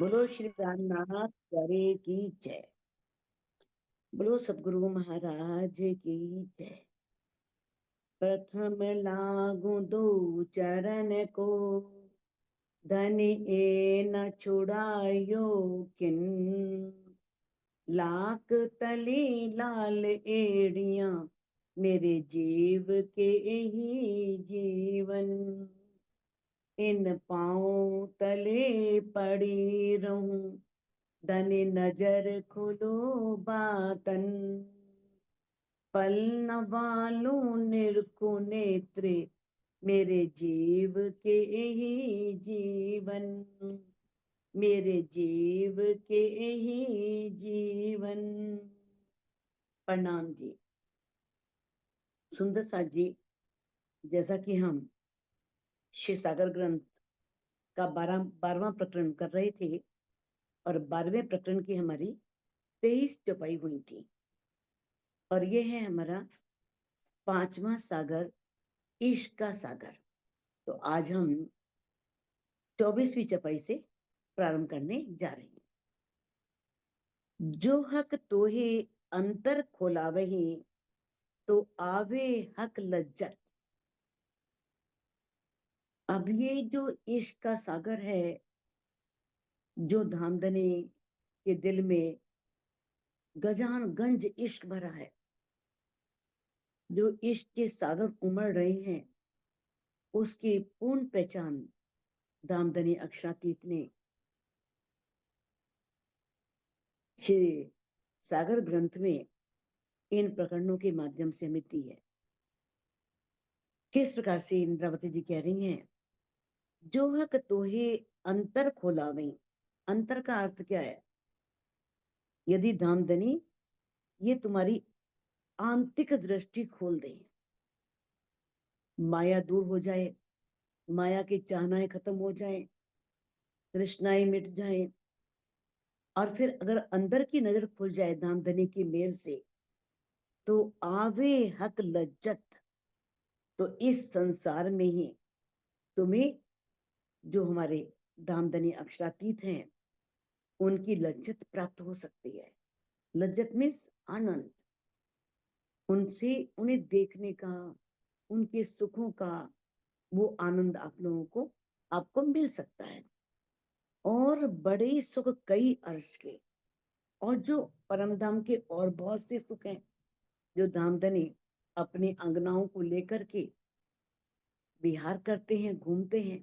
बोलो श्री रामनाथ प्यारे की जय। बोलो सदगुरु महाराज की जय। प्रथम लागू दो चरण को, धन ए न छुड़ायो किन। लाख तले लाल एड़ियां, मेरे जीव के ही जीवन। इन पाँव तले पड़ी रहूं, धन नजर खुलो बातन। पल न बालू निरखु नेत्रे, मेरे जीव के ही जीवन। मेरे जीव के ही जीवन। प्रणाम जी। सुंदर साथ जी, जैसा कि हम श्री सागर ग्रंथ का 12वां प्रकरण कर रहे थे और 12वें प्रकरण की हमारी 23 चौपाई हुई थी और ये है हमारा 5वां सागर, इश्क का सागर। तो आज हम 24वीं चौपाई से प्रारंभ करने जा रहे हैं। जो हक तोहे अंतर खोलावही, तो आवे हक लज्जत। अब ये जो इश्क का सागर है, जो धामधनी के दिल में गजान गंज इश्क भरा है, जो इश्क के सागर उमड़ रहे हैं, उसकी पूर्ण पहचान धामधनी अक्षरातीत ने श्री सागर ग्रंथ में इन प्रकरणों के माध्यम से हमें दी है। किस प्रकार से इंद्रावती जी कह रही हैं, जो हक तोहे अंतर खोलावे। अंतर का अर्थ क्या है? यदि धामधनी ये तुम्हारी आंतरिक दृष्टि खोल दे, माया दूर हो जाए, माया की चाहनाएं खत्म हो जाए, तृष्णाएं मिट जाए, और फिर अगर अंदर की नजर खुल जाए धामधनी की मेल से, तो आवे हक लज्जत। तो इस संसार में ही तुम्हें जो हमारे धामधनी अक्षरातीत हैं, उनकी लज्जत प्राप्त हो सकती है। लज्जत मीन्स आनंद। उनसे उन्हें देखने का, उनके सुखों का वो आनंद आप लोगों को आपको मिल सकता है। और बड़े सुख कई अर्श के, और जो परमधाम के और बहुत से सुख हैं, जो धामधनी अपनी अंगनाओं को लेकर के विहार करते हैं, घूमते हैं।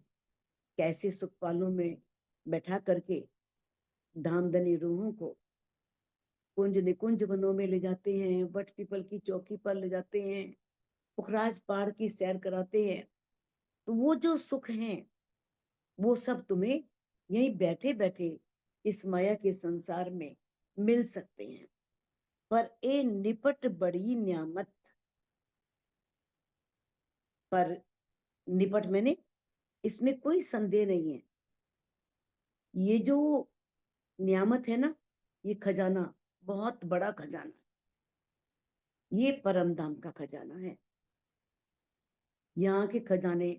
कैसे सुख पालों में बैठा करके धामधनी रूहों को कुंज निकुंज वनों में ले जाते हैं, वट पीपल की चौकी पर ले जाते हैं, पुखराज पहाड़ की सैर कराते हैं। तो वो जो सुख हैं, वो सब तुम्हें यहीं बैठे बैठे इस माया के संसार में मिल सकते हैं। पर ए निपट बड़ी न्यामत। पर निपट मैंने, इसमें कोई संदेह नहीं है, ये जो नियामत है ना, ये खजाना बहुत बड़ा खजाना, ये परम धाम का खजाना है। यहाँ के खजाने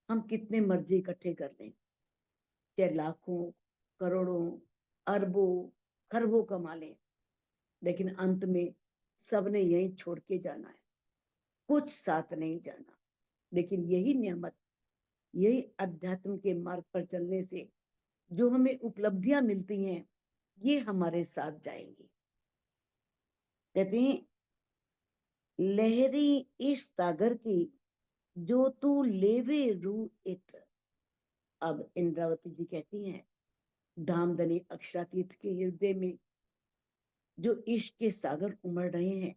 हम कितने मर्जी इकट्ठे कर लें, चाहे लाखों, करोड़ों, अरबों, खरबों कमा लें, लेकिन अंत में सबने यही छोड़ के जाना है, कुछ साथ नहीं जाना। लेकिन यही नियामत, यही अध्यात्म के मार्ग पर चलने से जो हमें उपलब्धियां मिलती हैं, ये हमारे साथ जाएंगी। कहते हैं, लहरी इस सागर की, जो तू लेवे रू इत। अब इंद्रावती जी कहती हैं, धामधनी अक्षरातीत के हृदय में जो इश्क के सागर उमड़ रहे हैं,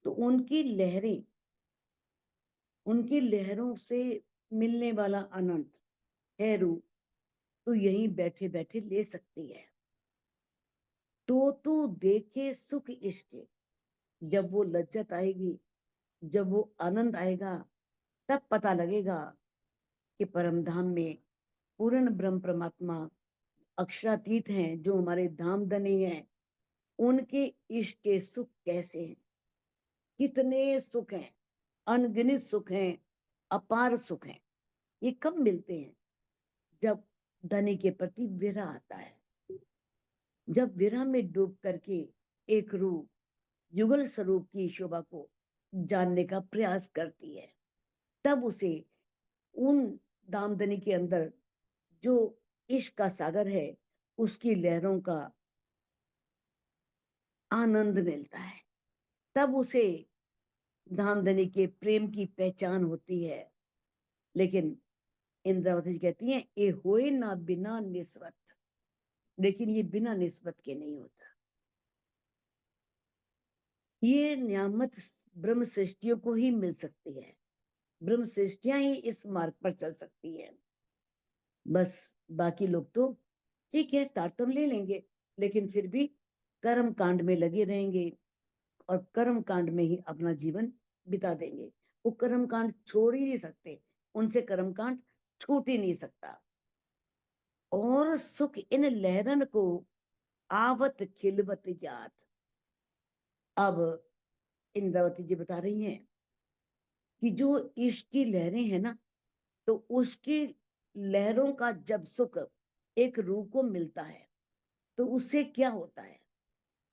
तो उनकी लहरें, उनकी लहरों से मिलने वाला आनंद है रू, तो यहीं बैठे बैठे ले सकती है। तो तू देखे सुख इश्क, जब वो लज्जत आएगी, जब वो आनंद आएगा, तब पता लगेगा कि परमधाम में पूर्ण ब्रह्म परमात्मा अक्षरातीत हैं, जो हमारे धामधनी हैं, उनके इश्क के सुख कैसे हैं। कितने सुख हैं, अनगिनत सुख हैं, अपार सुख हैं। ये कब मिलते हैं? जब धनी के प्रति विरह आता है, जब विरह में डूब करके एक रूप युगल स्वरूप की शोभा को जानने का प्रयास करती है, तब उसे उन दामदनी के अंदर जो इश्क का सागर है उसकी लहरों का आनंद मिलता है। तब उसे धामधनी के प्रेम की पहचान होती है। लेकिन इंद्रावती जी कहती हैं, ए होए ना बिना निस्वत। लेकिन ये बिना निस्बत के नहीं होता। ये नियामत ब्रह्म सृष्टियों को ही मिल सकती है। ब्रह्म सृष्टियां ही इस मार्ग पर चल सकती है। बस बाकी लोग तो ठीक है तारतम्य ले लेंगे, लेकिन फिर भी कर्म कांड में लगे रहेंगे और कर्म कांड में ही अपना जीवन बिता देंगे। वो कर्म कांड छोड़ ही नहीं सकते, उनसे कर्म कांड छूट ही नहीं सकता। और सुख इन लहरन को आवत खिलवत याद। अब इंद्रावती जी बता रही हैं कि जो इश्क की लहरें हैं ना, तो उसकी लहरों का जब सुख एक रूह को मिलता है तो उससे क्या होता है?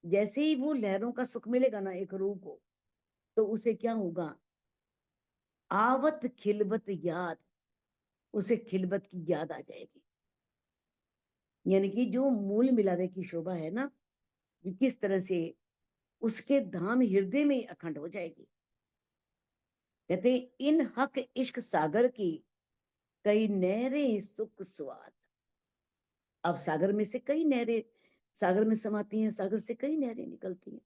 जैसे ही वो लहरों का सुख मिलेगा ना एक रूह को, तो उसे क्या होगा? आवत खिलवत याद, उसे खिलवत की याद आ जाएगी। यानी कि जो मूल मिलावे की शोभा है ना, ये किस तरह से उसके धाम हृदय में अखंड हो जाएगी। कहते इन हक इश्क सागर की कई नहरें सुख स्वाद। अब सागर में से कई नहरें सागर में समाती हैं, सागर से कई नहरें निकलती हैं।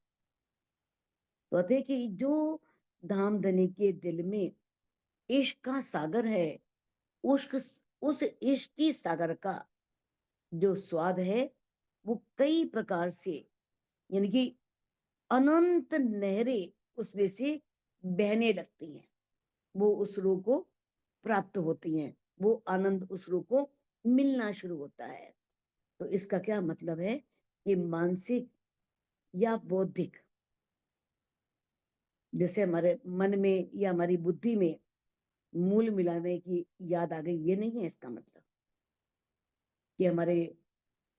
तो कहते कि जो धामधनी के दिल में इश्क का सागर है, उस इश्क की सागर का जो स्वाद है वो कई प्रकार से, यानी कि अनंत नहरें उसमें से बहने लगती हैं। वो उस रूह को प्राप्त होती हैं, वो आनंद उस रूह को मिलना शुरू होता है। तो इसका क्या मतलब है कि मानसिक या बौद्धिक, जैसे हमारे मन में या हमारी बुद्धि में मूल मिलाने की याद आ गई, ये नहीं है इसका मतलब कि हमारे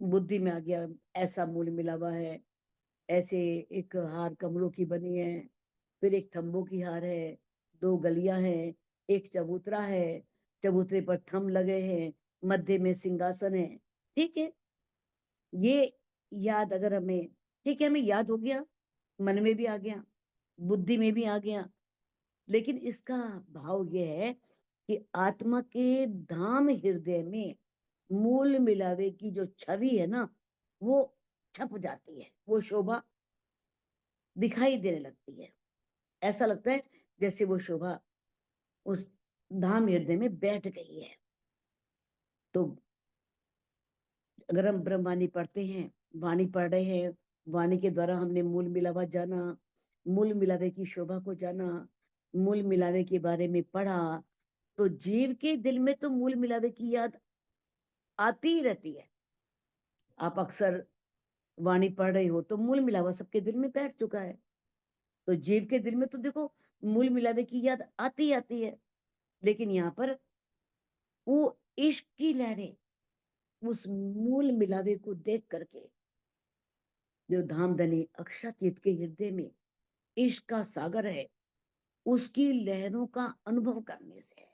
बुद्धि में आ गया ऐसा मूल मिला हुआ है, ऐसे एक हार कमलों की बनी है, फिर एक थंबों की हार है, दो गलियां हैं, एक चबूतरा है, चबूतरे पर थंब लगे हैं, मध्य में सिंहासन है। ठीक है, ये याद अगर हमें, ठीक है, हमें याद हो गया, मन में भी आ गया, बुद्धि में भी आ गया, लेकिन इसका भाव यह है कि आत्मा के धाम हृदय में मूल मिलावे की जो छवि है ना, वो छप जाती है, वो शोभा दिखाई देने लगती है। ऐसा लगता है जैसे वो शोभा उस धाम हृदय में बैठ गई है। तो अगर हम ब्रह्मवाणी पढ़ते हैं, वाणी पढ़ रहे हैं, वाणी के द्वारा हमने मूल मिलावा जाना, मूल मिलावे की शोभा को जाना, मूल मिलावे के बारे में पढ़ा, तो जीव के दिल में तो मूल मिलावे की याद आती ही रहती है। आप अक्सर वाणी पढ़ रहे हो तो मूल मिलावा सबके दिल में बैठ चुका है। तो जीव के दिल में तो देखो मूल मिलावे की याद आती आती है। लेकिन यहाँ पर वो इश्क की लहरें उस मूल मिलावे को देख करके, जो धामधनी अक्षातीत के हृदय में इश्क का सागर है, उसकी लहरों का अनुभव करने से है,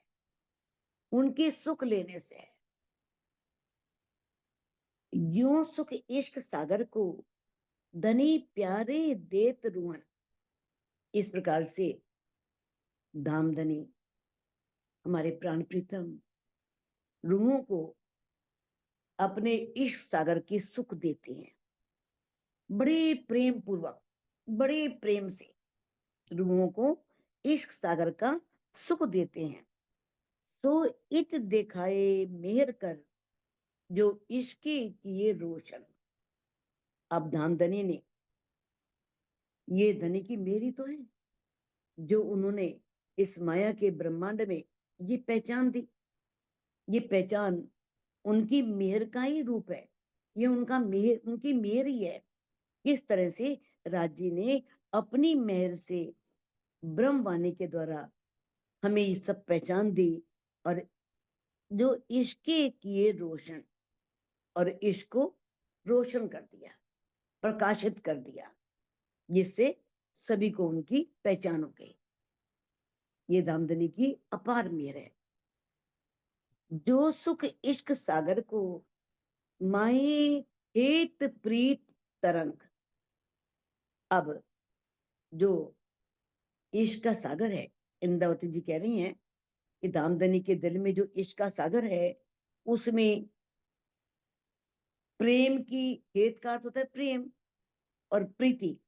उनके सुख लेने से है। यूं सुख इश्क सागर को धनी प्यारे देत रुअन। इस प्रकार से धामधनी हमारे प्राण प्रीतम रूहों को अपने इश्क सागर के सुख देते हैं। बड़े प्रेम पूर्वक, बड़े प्रेम से रूहों को इश्क सागर का सुख देते हैं। तो इत दिखाए मेहर कर जो इश्के किए रोशन। अब धामधनी ने, ये धनी की मेरी तो है, जो उन्होंने इस माया के ब्रह्मांड में ये पहचान दी। ये पहचान उनकी मेहर का ही रूप है, ये उनका मेहर, उनकी मेहर ही है। किस तरह से राज्य ने अपनी मेहर से ब्रह्मवाणी के द्वारा हमें ये सब पहचान दी, और जो इश्क के किए रोशन, और इश्क को रोशन कर दिया, प्रकाशित कर दिया, जिससे सभी को उनकी पहचान हो गई। ये धामधनी की अपार मेहर है। जो सुख इश्क सागर को माए हेत प्रीत तरंग। अब जो इश्क का सागर है, इंद्रावती जी कह रही हैं कि धामधनी के दिल में जो इश्क का सागर है, उसमें प्रेम की, हेत का अर्थ होता है प्रेम, और प्रीति,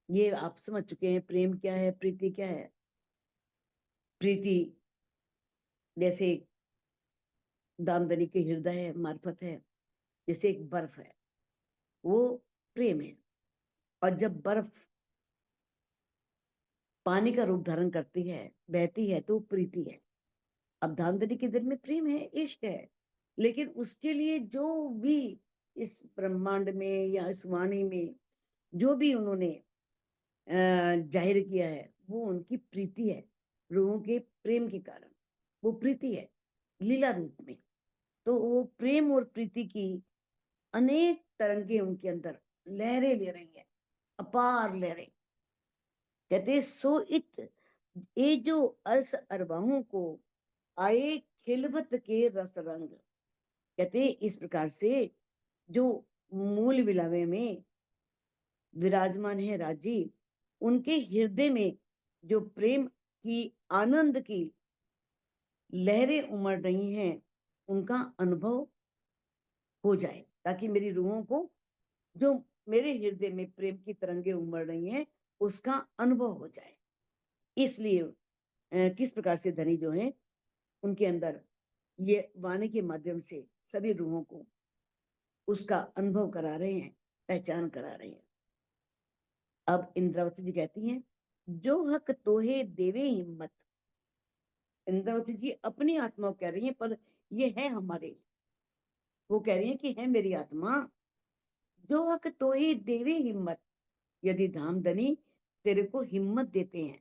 ये आप समझ चुके हैं। प्रेम क्या है, प्रीति क्या है। प्रीति जैसे दामदनी के हृदय है, मार्फत है, जैसे एक बर्फ है, वो प्रेम है। और जब बर्फ पानी का रूप धारण करती है, बहती है, तो प्रीति है। अब धामधनी के दिल में प्रेम है, इश्क है, लेकिन उसके लिए जो भी इस ब्रह्मांड में या इस वाणी में जो भी उन्होंने जाहिर किया है, वो उनकी प्रीति है। रूहों के प्रेम के कारण वो प्रीति है, लीला रूप में। तो वो प्रेम और प्रीति की अनेक तरंगे उनके अंदर लहरें ले रही है, अपार लहरें। कहते सो इत ये जो अर्स अरवाहों को आए खिलवत के रस रंग। कहते इस प्रकार से जो मूल विलावे में विराजमान है राजी, उनके हृदय में जो प्रेम की, आनंद की लहरें उमड़ रही हैं, उनका अनुभव हो जाए, ताकि मेरी रूहों को जो मेरे हृदय में प्रेम की तरंगे उमड़ रही हैं, उसका अनुभव हो जाए। इसलिए किस प्रकार से धनी जो है, उनके अंदर ये वाणी के माध्यम से सभी रूहों को उसका अनुभव करा रहे हैं, पहचान करा रहे हैं। अब इंद्रावती जी कहती हैं, जो हक तोहे देवे हिम्मत। इंद्रावती जी अपनी आत्मा को कह रही हैं, पर ये है हमारे, वो कह रही है कि है मेरी आत्मा, जो हक तोहे देवे हिम्मत। यदि धामधनी तेरे को हिम्मत देते हैं,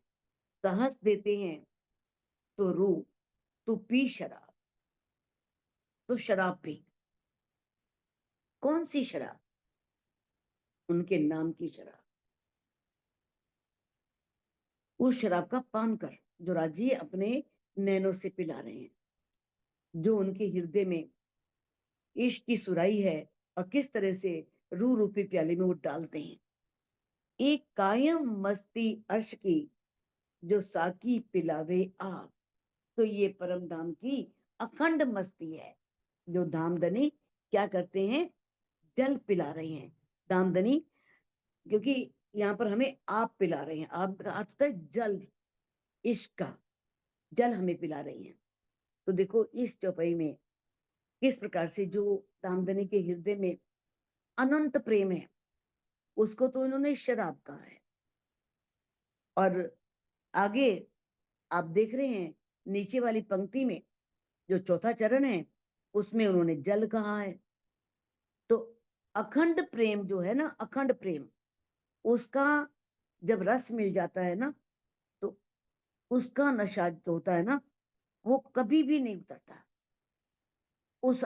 साहस देते हैं, तो रू, तू पी शराब। तो शराब पी। कौन सी शराब? उनके नाम की शराब। उस शराब का पान कर जो राजी अपने नैनों से पिला रहे हैं, जो उनके हृदय में इश्क की सुराई है, और किस तरह से रू रूपी प्याले में वो डालते हैं। एक कायम मस्ती अर्श की, जो साकी पिलावे आप। तो ये परम धाम की अखंड मस्ती है, जो धामधनी क्या करते हैं, जल पिला रहे हैं। धामधनी, क्योंकि यहाँ पर हमें आप पिला रहे हैं, आप का अर्थ होता है जल, इश्क का जल हमें पिला रही हैं। तो देखो इस चौपाई में किस प्रकार से जो धामधनी के हृदय में अनंत प्रेम है, उसको तो इन्होंने शराब कहा है। और आगे आप देख रहे हैं नीचे वाली पंक्ति में जो चौथा चरण है, उसमें उन्होंने जल कहा है। तो अखंड प्रेम जो है ना, अखंड प्रेम, उसका जब रस मिल जाता है ना, तो उसका नशा जो होता है ना, वो कभी भी नहीं उतरता। उस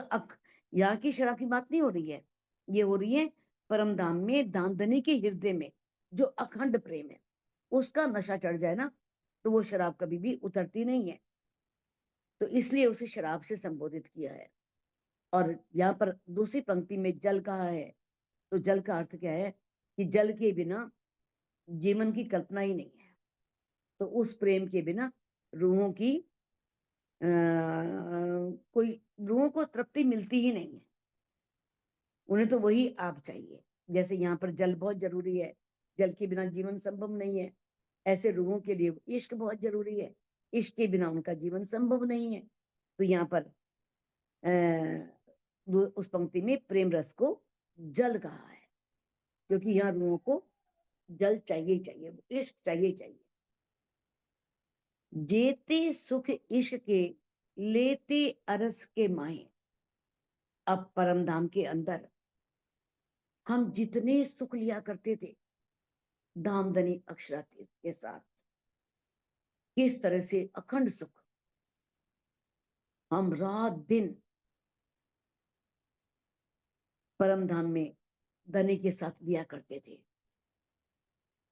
यहाँ की शराब की बात नहीं हो रही है, ये हो रही है परम धाम में, धामधनी के हृदय में जो अखंड प्रेम है, उसका नशा चढ़ जाए ना, तो वो शराब कभी भी उतरती नहीं है। तो इसलिए उसे शराब से संबोधित किया है। और यहाँ पर दूसरी पंक्ति में जल कहा है, तो जल का अर्थ क्या है कि जल के बिना जीवन की कल्पना ही नहीं है। तो उस प्रेम के बिना रूहों की कोई, रूहों को तृप्ति मिलती ही नहीं है। उन्हें तो वही आप चाहिए। जैसे यहाँ पर जल बहुत जरूरी है, जल के बिना जीवन संभव नहीं है, ऐसे रूहों के लिए इश्क बहुत जरूरी है, इश्क के बिना उनका जीवन संभव नहीं है। तो यहाँ पर उस पंक्ति में प्रेम रस को जल कहा है, क्योंकि यहाँ रूहों को जल चाहिए चाहिए, इश्क चाहिए चाहिए। जेते सुख इश्क के, लेते अरस के माहे। अब परम धाम के अंदर हम जितने सुख लिया करते थे, धामधनी अक्षरातीत के साथ किस तरह से अखंड सुख हम रात दिन परम धाम में धनी के साथ लिया करते थे।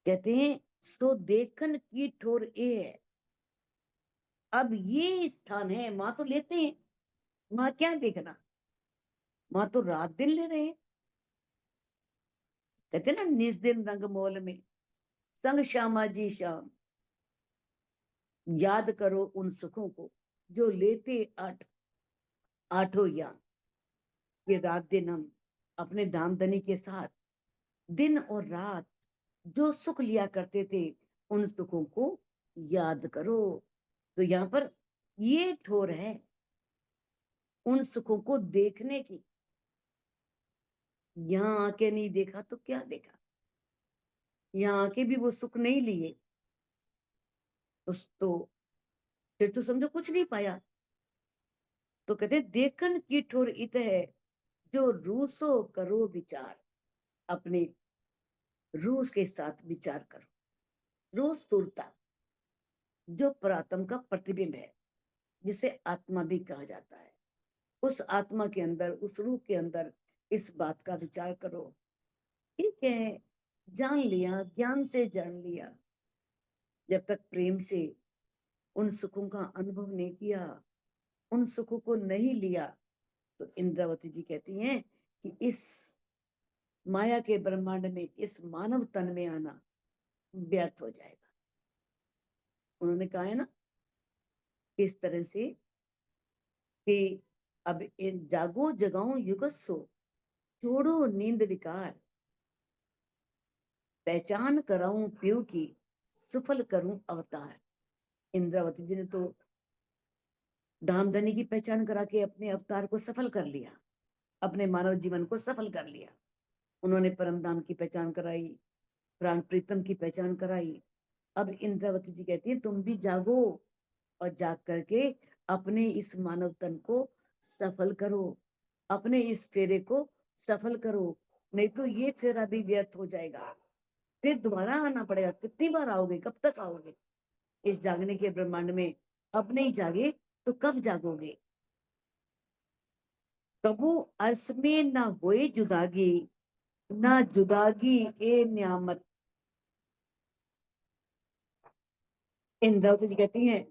कहते हैं सो देखन की ठोर ए है। अब ये स्थान है, माँ तो लेते हैं, माँ क्या देखना, माँ तो रात दिन ले रहे हैं। कहते ना निज दिन रंग मोल में संग श्यामा जी श्याम, याद करो उन सुखों को जो लेते आठों याम। ये रात दिन हम अपने धामधनी के साथ दिन और रात जो सुख लिया करते थे उन सुखों को याद करो। तो यहाँ पर ये ठोर है उन सुखों को देखने की। यहाँ आके नहीं देखा तो क्या देखा, यहाँ आके भी वो सुख नहीं लिए तो फिर तो समझो कुछ नहीं पाया। तो कहते देखन की ठोर इत है जो रूसो करो विचार। अपने रूस के साथ विचार करो। रूस सुरता जो परात्म का प्रतिबिंब है, जिसे आत्मा भी कहा जाता है, उस आत्मा के अंदर, उस रूह के अंदर इस बात का विचार करो। ठीक है, जान लिया, ज्ञान से जान लिया, जब तक प्रेम से उन सुखों का अनुभव नहीं किया, उन सुखों को नहीं लिया, तो इंद्रावती जी कहती हैं कि इस माया के ब्रह्मांड में, इस मानव तन में आना व्यर्थ हो जाएगा। उन्होंने कहा है ना किस तरह से कि अब इन जागो जगाओ युगत सो, छोड़ो नींद विकार, पहचान कराऊं प्यो की, सुफल करूं अवतार। इंद्रावती जी ने तो धामधनी की पहचान करा के अपने अवतार को सफल कर लिया, अपने मानव जीवन को सफल कर लिया। उन्होंने परम धाम की पहचान कराई, प्राण प्रीतम की पहचान कराई। अब इंद्रावती जी कहती है तुम भी जागो और जाग करके अपने इस मानव तन को सफल करो, अपने इस फेरे को सफल करो, नहीं तो ये फेरा भी व्यर्थ हो जाएगा। फिर दोबारा आना पड़ेगा। कितनी बार आओगे, कब तक आओगे इस जागने के ब्रह्मांड में? अब नहीं जागे तो कब जागोगे? कबू अर्स में ना होए जुदागी, ना जुदागी ए नियामत। इंद्रावती जी कहती हैं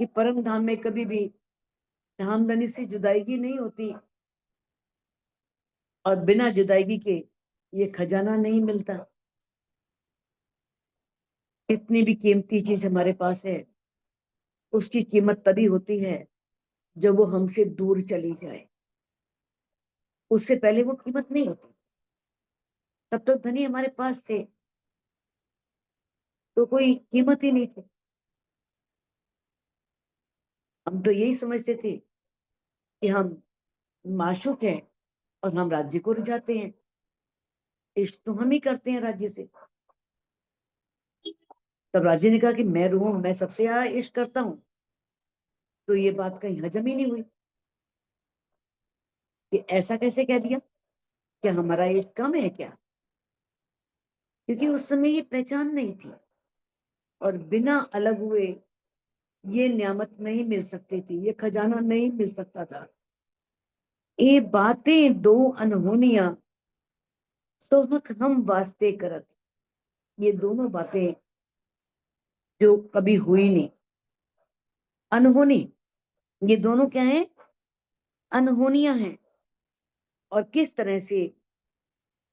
कि परम धाम में कभी भी धामधनी से जुदाईगी नहीं होती, और बिना जुदाईगी के ये खजाना नहीं मिलता। कितनी भी कीमती चीज हमारे पास है, उसकी कीमत तभी होती है जब वो हमसे दूर चली जाए। उससे पहले वो कीमत नहीं होती। तब तो धनी हमारे पास थे तो कोई कीमत ही नहीं थी। हम तो यही समझते थे कि हम माशूक हैं और हम राज्य को रिझाते हैं, इश्क तो हम ही करते हैं राज्य से। तब राज्य ने कहा कि मैं रूह हूं, मैं सबसे ज्यादा इश्क करता हूं। तो ये बात कहीं हजम ही नहीं हुई कि ऐसा कैसे कह दिया, क्या हमारा इश्क कम है क्या? क्योंकि उस समय ये पहचान नहीं थी, और बिना अलग हुए ये नियामत नहीं मिल सकती थी, ये खजाना नहीं मिल सकता था। ये बातें दो अनहोनियां सोहक हम वास्ते करत। ये दोनों बातें जो कभी हुई नहीं, अनहोनी, ये दोनों क्या है? अनहोनियां हैं। और किस तरह से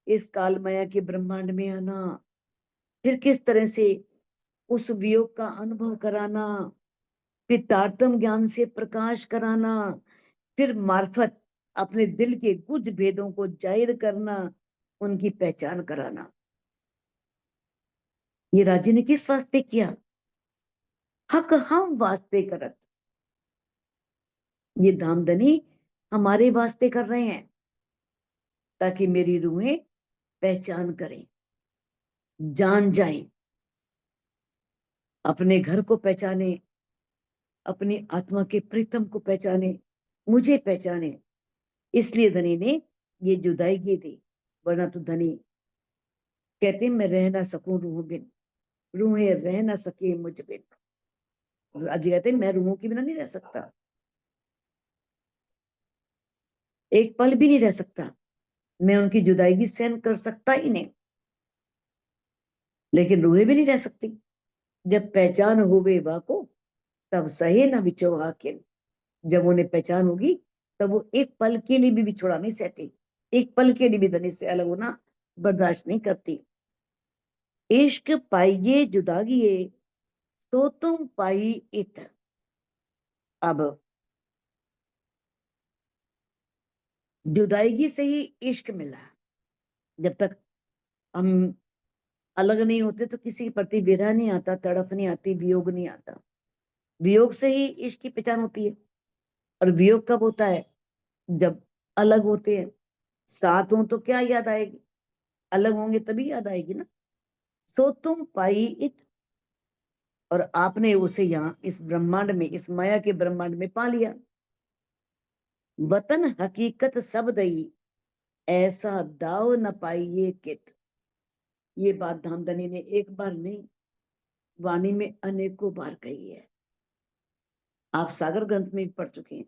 इस काल माया के ब्रह्मांड में आना, फिर किस तरह से उस वियोग का अनुभव कराना, फिर तारतम ज्ञान से प्रकाश कराना, फिर मार्फत अपने दिल के कुछ भेदों को जाहिर करना, उनकी पहचान कराना। ये राज्य ने किस वास्ते किया? हक हम वास्ते करत। ये धामधनी हमारे वास्ते कर रहे हैं ताकि मेरी रूहें पहचान करें, जान जाएं, अपने घर को पहचाने, अपनी आत्मा के प्रीतम को पहचाने, मुझे पहचाने। इसलिए धनी ने ये जुदाई की थी, वरना तो धनी कहते मैं रह ना सकूं रूह बिन, रूहें रह ना सके मुझ बिन। अजी कहते मैं रूहों के बिना नहीं रह सकता, एक पल भी नहीं रह सकता, मैं उनकी जुदाई सहन कर सकता ही नहीं। लेकिन रूहें भी नहीं रह सकती। जब पहचान होवे वाको तब सहे ना बिछो हाकिम। जब उन्हें पहचान होगी तब वो एक पल के लिए भी बिछोड़ा नहीं सहती, एक पल के लिए भी धनी से अलग होना बर्दाश्त नहीं करती। इश्क पाइये जुदागिए तो तुम पाई इत। अब जुदाईगी से ही इश्क मिला। जब तक हम अलग नहीं होते तो किसी के प्रति विरह नहीं आता, तड़प नहीं आती, वियोग नहीं आता। वियोग से ही इश्क की पहचान होती है। और वियोग कब होता है? जब अलग होते हैं। साथ हो तो क्या याद आएगी, अलग होंगे तभी याद आएगी ना। तो तुम पाई इत, और आपने उसे यहाँ इस ब्रह्मांड में, इस माया के ब्रह्मांड में पा लिया। वतन हकीकत सब दई ऐसा दाव न पाइये कित। ये बात धामधनी ने एक बार नहीं, वाणी में अनेकों बार कही है। आप सागर ग्रंथ में भी पढ़ चुके हैं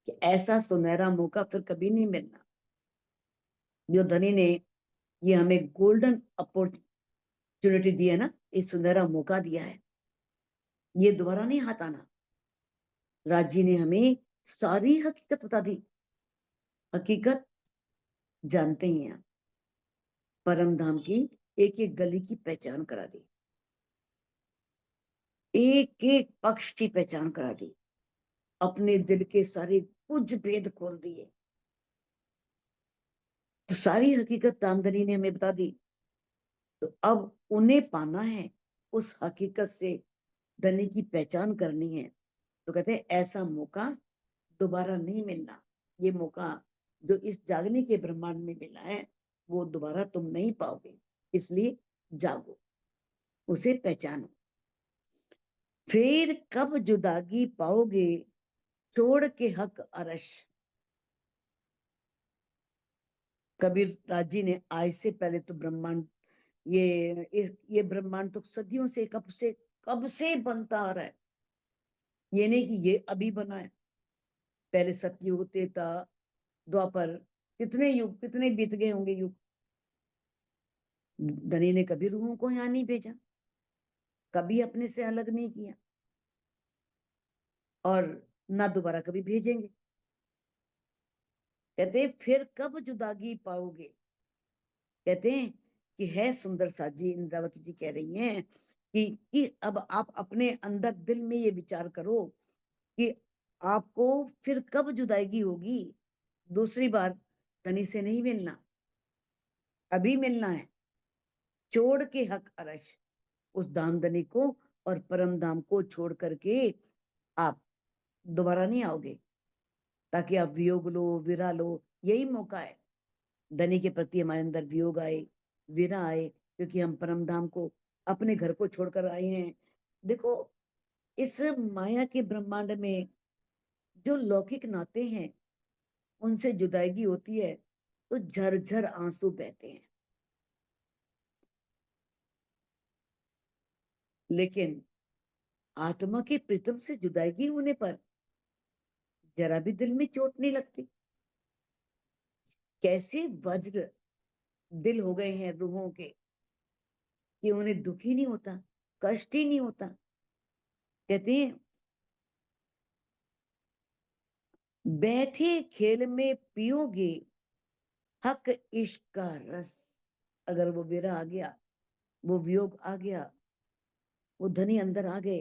कि ऐसा सुनहरा मौका फिर कभी नहीं मिलना। जो धनी ने ये हमें गोल्डन अपॉर्चुनिटी दी है ना, ये सुनहरा मौका दिया है, ये दोबारा नहीं हाथ आना। राजी ने हमें सारी हकीकत बता दी। हकीकत जानते ही हैं, परम धाम की एक एक गली की पहचान करा दी, एक एक पक्ष की पहचान करा दी, अपने दिल के सारे कुछ भेद खोल दिए। तो सारी हकीकत दामदनी ने हमें बता दी। तो अब उन्हें पाना है, उस हकीकत से धनी की पहचान करनी है। तो कहते हैं ऐसा मौका दोबारा नहीं मिलना। ये मौका जो इस जागने के ब्रह्मांड में मिला है वो दोबारा तुम नहीं पाओगे। इसलिए जागो, उसे पहचानो। फिर कब जुदागी पाओगे छोड़ के हक अरश। कबीर राजी ने आज से पहले तो ब्रह्मांड, ये ब्रह्मांड तो सदियों से, कब से बनता आ रहा है। ये नहीं कि ये अभी बना है। पहले सतयुग, त्रेता, द्वापर, कितने युग, कितने बीत गए होंगे युग। धनी ने कभी रूहों को यहाँ नहीं भेजा, कभी अपने से अलग नहीं किया, और ना दोबारा कभी भेजेंगे। कहते फिर कब जुदागी पाओगे। कहते हैं कि है सुंदर साजी, इंद्रावती जी कह रही हैं कि अब आप अपने अंदर दिल में ये विचार करो कि आपको फिर कब जुदाई होगी। दूसरी बार धनी से नहीं मिलना, अभी मिलना है। छोड़ के हक अरश, उस धामधनी को और परम धाम को छोड़ करके आप दोबारा नहीं आओगे, ताकि आप वियोग लो, विरा लो। यही मौका है। धनी के प्रति हमारे अंदर वियोग आए, विरा आए, क्योंकि हम परम धाम को, अपने घर को छोड़कर आए हैं। देखो, इस माया के ब्रह्मांड में जो लौकिक नाते हैं उनसे जुदाई होती है तो झरझर आंसू बहते हैं। लेकिन आत्मा के प्रीतम से जुदाई होने पर जरा भी दिल में चोट नहीं लगती। कैसे वज्र दिल हो गए हैं रूहों के कि उन्हें दुख ही नहीं होता, कष्ट ही नहीं होता। कहते हैं बैठे खेल में पियोगे हक इश्क का रस। अगर वो विरह आ गया, वो वियोग आ गया, वो धनी अंदर आ गए,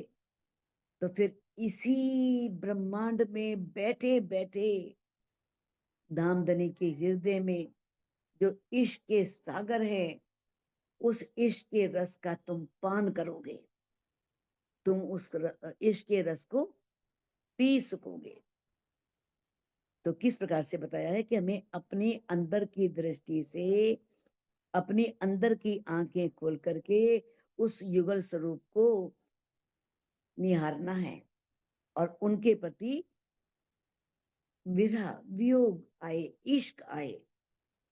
तो फिर इसी ब्रह्मांड में बैठे बैठे धामधनी के हृदय में जो इश्क के सागर है, उस इश्क के रस का तुम पान करोगे, तुम उस इश्क के रस को पी सकोगे। तो किस प्रकार से बताया है कि हमें अपनी अंदर की दृष्टि से, अपनी अंदर की आंखें खोल करके उस युगल स्वरूप को निहारना है, और उनके प्रति विरह, वियोग आए, इश्क आए।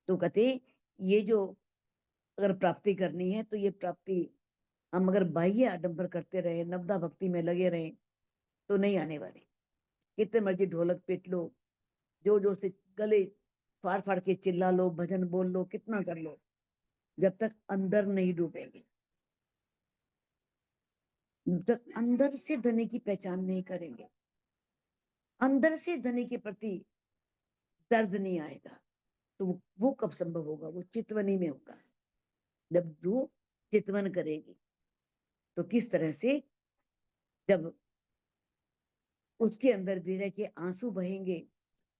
तो कहते ये जो अगर प्राप्ति करनी है तो ये प्राप्ति हम अगर बाह्य आडंबर करते रहे, नवदा भक्ति में लगे रहे, तो नहीं आने वाली। कितने मर्जी ढोलक पीट लो, जोर जोर से गले फाड़ फाड़ के चिल्ला लो, भजन बोल लो, कितना कर लो, जब तक अंदर नहीं डूबेंगे, जब तक अंदर से धनी की पहचान नहीं करेंगे, अंदर से धनी के प्रति दर्द नहीं आएगा, तो वो कब संभव होगा? वो चितवनी में होगा। जब वो चितवन करेगी तो किस तरह से, जब उसके अंदर विरह के आंसू बहेंगे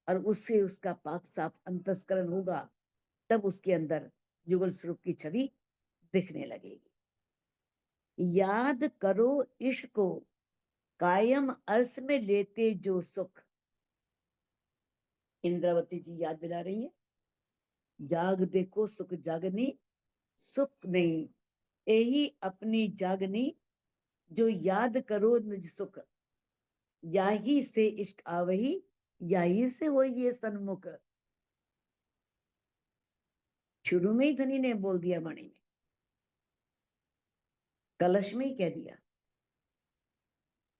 और उससे उसका पाक साफ अंतस्करण होगा, तब उसके अंदर जुगल स्वरूप की छवि दिखने लगेगी। याद करो इश्क को, कायम अर्श में लेते जो सुख। इंद्रावती जी याद दिला रही है, जाग देखो सुख जागनी, सुख नहीं यही अपनी जागनी, जो याद करो निज सुख, याही से इश्क आवही, याही से हो ये सन्मुख। शुरू में ही धनी ने बोल दिया वाणी में, कलश में ही कह दिया।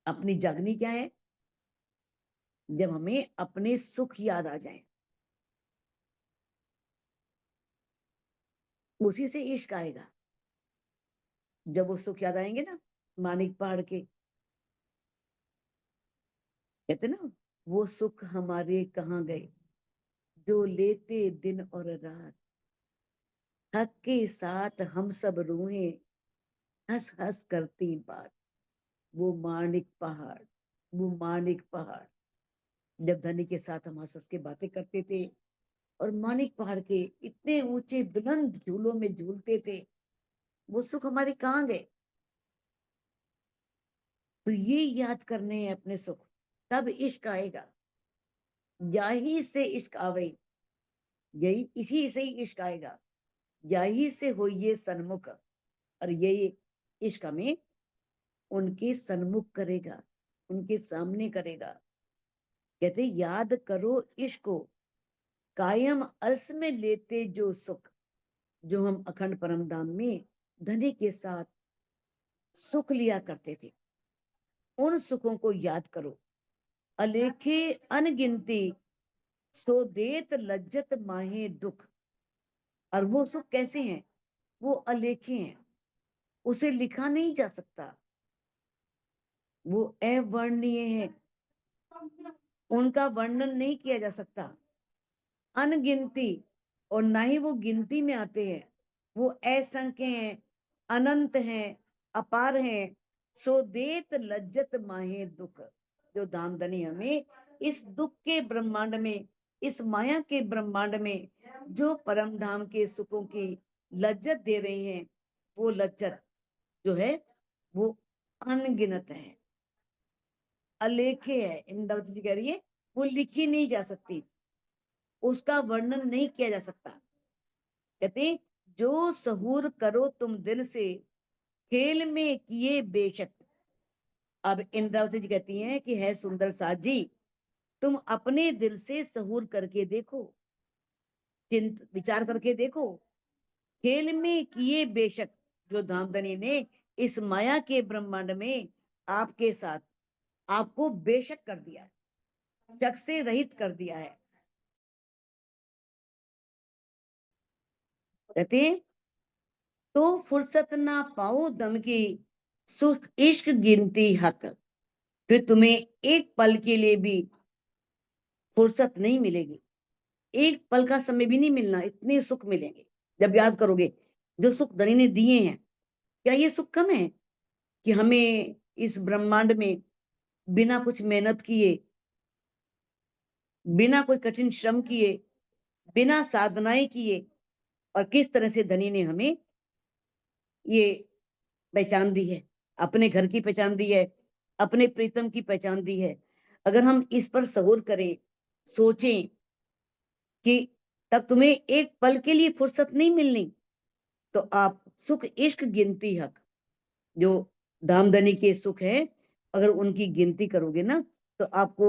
अपनी जागनी क्या है? जब हमें अपने सुख याद आ जाए, उसी से इश्क आएगा। जब वो सुख याद आएंगे ना, मानिक पहाड़ के, कहते ना, वो सुख हमारे कहाँ गए, जो लेते दिन और रात, हक के साथ हम सब रूहे, हंस हंस करती बात। वो मानिक पहाड़, वो मानिक पहाड़, जब धनी के साथ हम हंस हंस के बातें करते थे और मानिक पहाड़ के इतने ऊंचे बुलंद झूलों में झूलते थे, वो सुख हमारे कहाँ गए? तो ये याद करने हैं अपने सुख, तब इश्क आएगा। यही से इश्क आवे, यही इसी से ही इश्क आएगा। यही से हो ये सन्मुख, और यही इश्क हमें उनके सन्मुख करेगा, उनके सामने करेगा। कहते याद करो इश्क को, कायम अर्श में लेते जो सुख, जो हम अखंड परम धाम में धनी के साथ सुख लिया करते थे, उन सुखों को याद करो। अलेखे अनगिनती, सो देत लज्जत माहे दुख। और वो सुख कैसे हैं? वो अलेखे हैं, उसे लिखा नहीं जा सकता, वो अवर्णनीय है, उनका वर्णन नहीं किया जा सकता। अनगिनती, और ना ही वो गिनती में आते हैं, वो असंख्य हैं, अनंत हैं, अपार हैं। सो देत लज्जत माहे दुख, जो धामधनी हमें इस दुख के ब्रह्मांड में, इस माया के ब्रह्मांड में जो परम धाम के सुखों की लज्जत दे रहे हैं, वो लज्जत जो है वो अनगिनत है, अलेखे है। इंद्रावती जी कह रही है वो लिखी नहीं जा सकती, उसका वर्णन नहीं किया जा सकता। कहते जो सहूर करो तुम दिल से, खेल में किए बेशक। अब इंद्रावती जी कहती हैं कि है सुंदर साज जी, तुम अपने दिल से सहूर करके देखो, चिंत विचार करके देखो, खेल में किए बेशक, जो धामधनी ने इस माया के ब्रह्मांड में आपके साथ आपको बेशक कर दिया है, शक से रहित कर दिया है। कहते तो फुर्सत ना पाओ दम की, सुख इश्क गिनती हक। फिर तुम्हें एक पल के लिए भी फुर्सत नहीं मिलेगी, एक पल का समय भी नहीं मिलना, इतने सुख मिलेंगे जब याद करोगे जो सुख धनी ने दिए हैं। क्या ये सुख कम है कि हमें इस ब्रह्मांड में बिना कुछ मेहनत किए, बिना कोई कठिन श्रम किए, बिना साधनाएं किए, और किस तरह से धनी ने हमें ये पहचान दी है, अपने घर की पहचान दी है, अपने प्रीतम की पहचान दी है। अगर हम इस पर सहुर करें, सोचें कि तब तुम्हें एक पल के लिए फुर्सत नहीं मिलनी, तो आप सुख इश्क गिनती हक, जो धामधनी के सुख है, अगर उनकी गिनती करोगे ना, तो आपको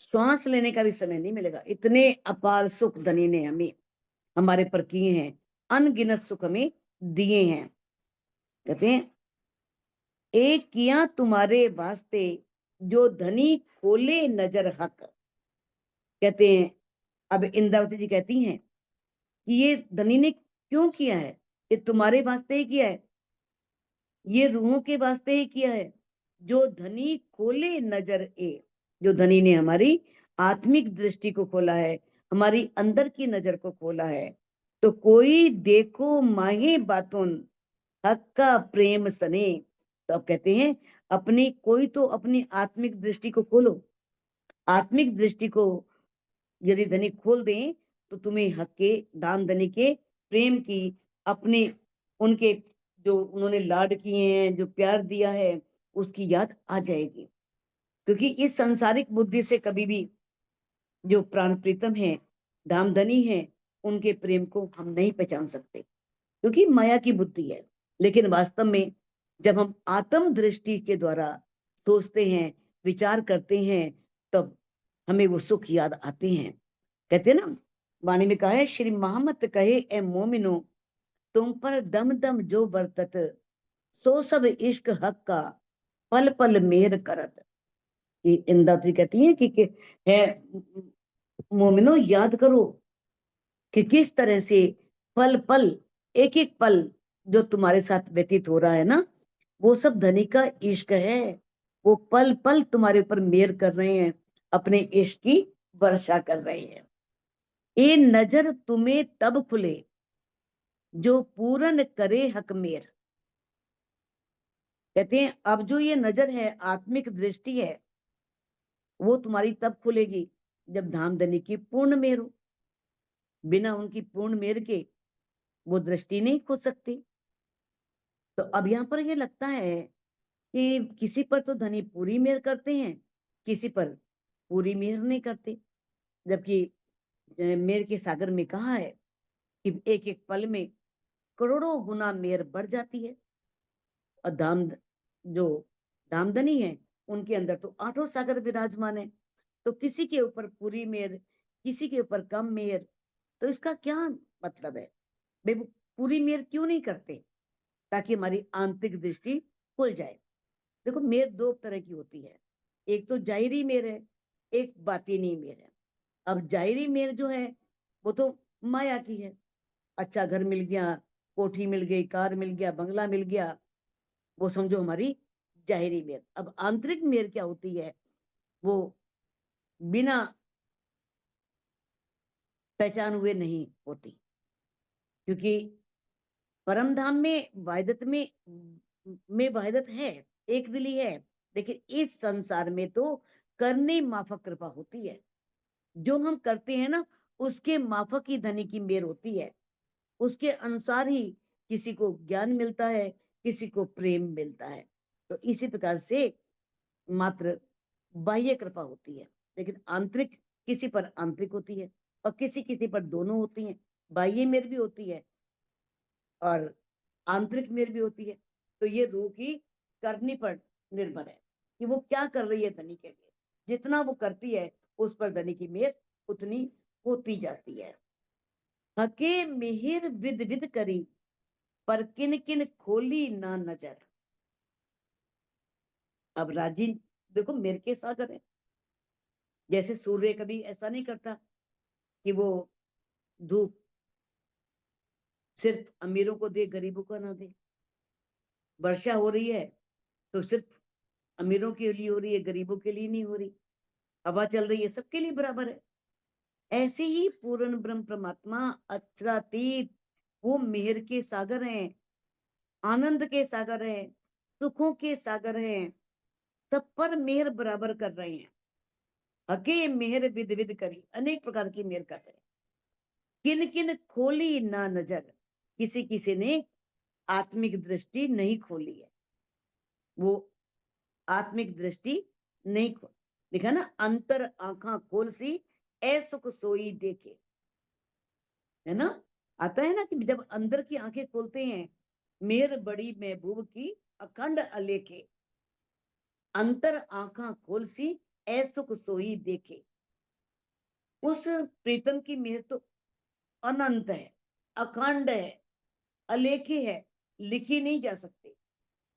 श्वास लेने का भी समय नहीं मिलेगा। इतने अपार सुख धनी ने हमें हमारे पर किए हैं, अनगिनत सुख हमें दिए हैं। कहते हैं एक किया तुम्हारे वास्ते जो धनी खोले नजर हक। कहते हैं अब इंद्रावती जी कहती हैं कि ये धनी ने क्यों किया है, ये तुम्हारे वास्ते ही किया है, ये रूहों के वास्ते ही किया है। जो धनी खोले नजर ए, जो धनी ने हमारी आत्मिक दृष्टि को खोला है, हमारी अंदर की नजर को खोला है। तो कोई देखो माहे बातुन हक का प्रेम सने। तो अब कहते हैं अपनी कोई तो अपनी आत्मिक दृष्टि को खोलो। आत्मिक दृष्टि को यदि धनी खोल दें तो तुम्हें हक के, दान धनी के प्रेम की, अपने उनके जो उन्होंने लाड किए हैं, जो प्यार दिया है, उसकी याद आ जाएगी। क्योंकि इस सांसारिक बुद्धि से कभी भी जो प्राण प्रीतम है, धामधनी है, उनके प्रेम को हम नहीं पहचान सकते, क्योंकि माया की बुद्धि है। लेकिन वास्तव में जब हम आत्म दृष्टि के द्वारा सोचते हैं, विचार करते हैं, तब हमें वो सुख याद आते हैं। कहते हैं ना, वाणी में कहा है, श्री मोहम्मद कहे ए मोमिनो तुम पर दम दम जो बरतत, सो सब इश्क हक का पल पल मेहर करत। कि इंदात्री कहती है कि है मोमिनो याद करो कि किस तरह से पल पल, एक एक पल जो तुम्हारे साथ व्यतीत हो रहा है ना, वो सब धनी का इश्क है। वो पल पल तुम्हारे ऊपर मेहर कर रहे हैं, अपने इश्क की वर्षा कर रहे हैं। ये नजर तुम्हें तब खुले जो पूरन करे हक मेर। कहते हैं अब जो ये नजर है, आत्मिक दृष्टि है, वो तुम्हारी तब खुलेगी जब धामधनी की पूर्ण मेहर हो। बिना उनकी पूर्ण मेहर के वो दृष्टि नहीं खुल सकती। तो अब यहाँ पर ये लगता है कि किसी पर तो धनी पूरी मेहर करते हैं, किसी पर पूरी मेहर नहीं करते। जबकि मेहर के सागर में कहा है कि एक एक पल में करोड़ों गुना मेहर बढ़ जाती है। और जो धामधनी है, उनके अंदर तो आठों सागर विराजमान है। तो किसी के ऊपर पूरी मेहर, किसी के ऊपर कम मेहर, तो इसका क्या मतलब है? वे वो पूरी मेहर क्यों नहीं करते, ताकि हमारी आंतरिक दृष्टि खुल जाए। देखो मेहर दो तरह की होती है, एक तो जाहिरी मेहर है, एक बातिनी मेहर है। अब जाहिरी मेहर जो है वो तो माया की है। अच्छा घर मिल गया, कोठी मिल गई, कार मिल गया, बंगला मिल गया, वो समझो हमारी जाहिरी मेहर। अब आंतरिक मेहर क्या होती है? वो बिना पहचान हुए नहीं होती। क्योंकि परम धाम में वाहिदत में वाहिदत है, एक दिली है। लेकिन इस संसार में तो करने माफक कृपा होती है। जो हम करते हैं ना, उसके माफक ही धनी की मेहर होती है। उसके अनुसार ही किसी को ज्ञान मिलता है, किसी को प्रेम मिलता है। तो इसी प्रकार से मात्र बाह्य कृपा होती है, लेकिन आंतरिक किसी पर आंतरिक होती है और किसी किसी पर दोनों होती हैं। बाह्य मेहर भी होती है और आंतरिक मेहर भी होती है। तो ये रूह की करनी पर निर्भर है कि वो क्या कर रही है धनी के लिए। जितना वो करती है उस पर धनी की मेहर उतनी होती जाती है। हके मेहर विद विद करी, पर किन किन खोली ना नजर। अब राजी देखो मेहर के सागर है। जैसे सूर्य कभी ऐसा नहीं करता कि वो धूप सिर्फ अमीरों को दे, गरीबों को ना दे। वर्षा हो रही है तो सिर्फ अमीरों के लिए हो रही है, गरीबों के लिए नहीं हो रही। हवा चल रही है, सबके लिए बराबर है। ऐसे ही पूर्ण ब्रह्म परमात्मा अक्षरातीत, वो मेहर के सागर हैं, आनंद के सागर हैं, सुखों के सागर हैं। सब पर मेहर बराबर कर रहे हैं। हके मेहर विद विद करी, अनेक प्रकार की मेहर कर रहे हैं। किन किन खोली ना नजर, किसी किसी ने आत्मिक दृष्टि नहीं खोली है। वो आत्मिक दृष्टि नहीं खोल, लिखा ना, अंतर आंखा खोल सी ऐसुख सोई देखे। है ना, आता है ना कि जब अंदर की आंखें खोलते हैं, मेर बड़ी महबूब की अखंड अलेखे, अंतर आंखा खोल सी ऐसुख सोई देखे। उस प्रीतम की मेहर तो अनंत है, अखंड है, अलेखे है, लिखी नहीं जा सकती,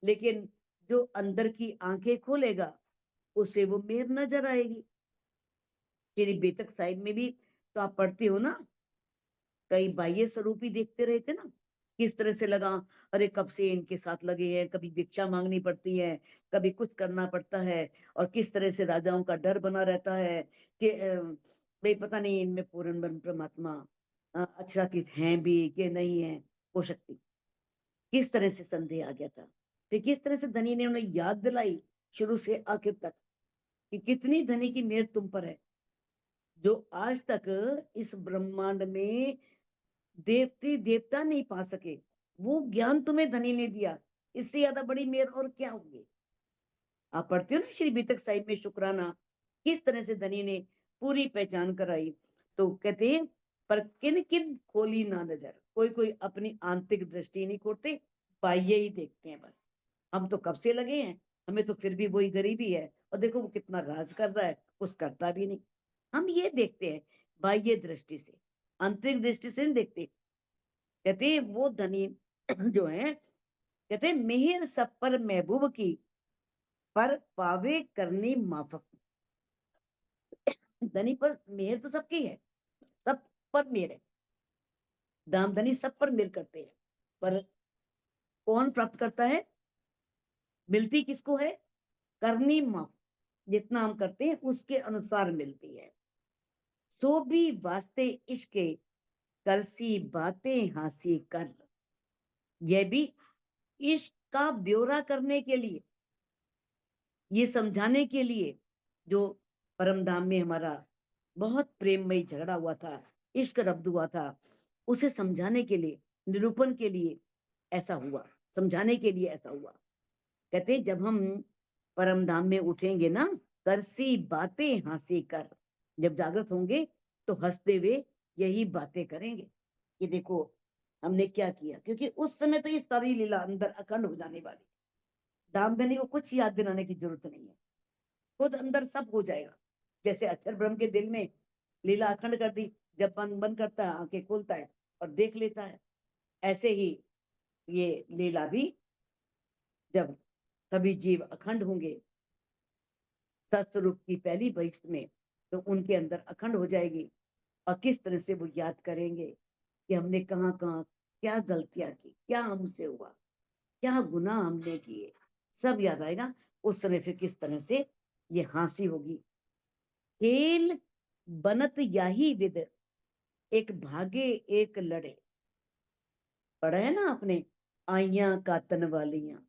लेकिन जो अंदर की आंखें खोलेगा उसे वो मेहर नजर आएगी। श्री बेतक साहिब में भी तो आप पढ़ते हो ना, कई बाह्य स्वरूप ही देखते रहते ना, किस तरह से लगा, अरे कब से इनके साथ लगे हैं, कभी भिक्षा मांगनी पड़ती है, कभी कुछ करना पड़ता है, और किस तरह से राजाओं का डर बना रहता है कि भाई पता नहीं इनमें पूर्ण ब्रह्म परमात्मा अक्षरातीत हैं भी कि नहीं है, हो सकती, किस तरह से संदेह आ गया था। फिर किस तरह से धनी ने उन्हें याद दिलाई शुरू से आखिर तक कि कितनी धनी की मेहर तुम पर है, जो आज तक इस ब्रह्मांड में देवती देवता नहीं पा सके, वो ज्ञान तुम्हें धनी ने दिया, इससे ज्यादा बड़ी मेहर और क्या होगी। आप पढ़ते हो ना श्री बीतक साहिब में शुक्राना, किस तरह से धनी ने पूरी पहचान कराई। तो कहते हैं, पर किन किन खोली ना नजर, कोई कोई अपनी आंतरिक दृष्टि नहीं खोलते, बाह्य ही देखते हैं बस। हम तो कब से लगे हैं, हमें तो फिर भी वही गरीबी है, और देखो वो कितना राज कर रहा है, कुछ करता भी नहीं। हम ये देखते हैं बाह्य दृष्टि से, आंतरिक दृष्टि से नहीं देखते। कहते हैं वो धनी जो है, कहते हैं मेहर सब पर महबूब की, पर पावे करनी माफक। धनी पर मेहर तो सबकी है, सब पर मेहर है, दाम धनी सब पर मेहर करते हैं, पर कौन प्राप्त करता है, मिलती किसको है, करनी माफ, जितना हम करते हैं उसके अनुसार मिलती है। सो भी वास्ते इश्क करसी बातें हासिल कर, यह भी इश्क का ब्यौरा करने के लिए, ये समझाने के लिए, जो परम धाम में हमारा बहुत प्रेममयी झगड़ा हुआ था, इश्क रब्द हुआ था, उसे समझाने के लिए, निरूपण के लिए ऐसा हुआ, समझाने के लिए ऐसा हुआ। कहते हैं जब हम परम धाम में उठेंगे ना, करसी बातें हंसी कर, जब जागृत होंगे तो हंसते हुए यही बातें करेंगे कि देखो हमने क्या किया, क्योंकि उस समय तो ये सारी लीला अंदर अखंड हो जाने वाली। दामदनी को कुछ याद दिलाने की जरूरत नहीं है, खुद अंदर सब हो जाएगा। जैसे अक्षर ब्रह्म के दिल में लीला अखंड कर दी, जब मन बंद करता है आंखें खोलता है और देख लेता है, ऐसे ही ये लीला भी जब सभी जीव अखंड होंगे सत्स्वरूप की पहली बहिष्ठ में, तो उनके अंदर अखंड हो जाएगी। और किस तरह से वो याद करेंगे कि हमने कहाँ कहाँ क्या गलतियां की, क्या हमसे हुआ, क्या गुनाह हमने किए, सब याद आएगा। उस समय फिर किस तरह से ये हंसी होगी। खेल बनत याही विद, एक भागे एक लड़े, पढ़ा है ना आपने, आइया कातन वालियां,